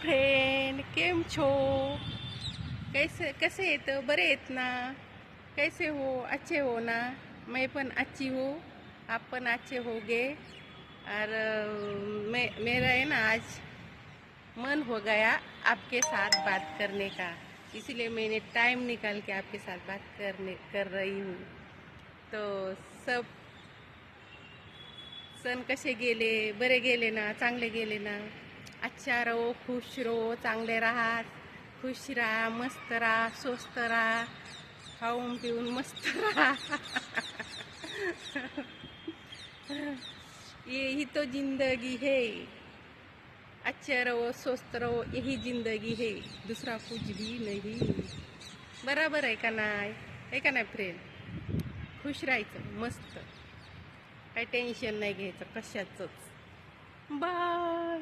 Friend, केम छो? कैसे येत? बरे आहेत ना? कैसे हो? अच्छे हो ना? मैं पण अच्छी हूँ, आप पण अच्छे होगे। और मेरा है ना आज मन हो गया आपके साथ बात करने का, इसीलिए मैंने टाइम निकाल के आपके साथ बात कर रही हूँ। तो सब सण कसे गेले? बरे गेले ना? चांगले गेले ना? अच्छा रहो, खुश रहो, चांगले राहा, खुश राहा, मस्त राहा, स्वस्त राहा, खाऊन पिऊन मस्त राहा। यही तो जिंदगी है, अच्छा रहो, स्वस्थ रहो, यही जिंदगी है, दुसरा कुछ भी नहीं। बराबर आहे का नाही? आहे का नाही फ्रेंड? खुश राहायचं, मस्त, काही टेन्शन नाही घ्यायचं कशाचंच। बाय.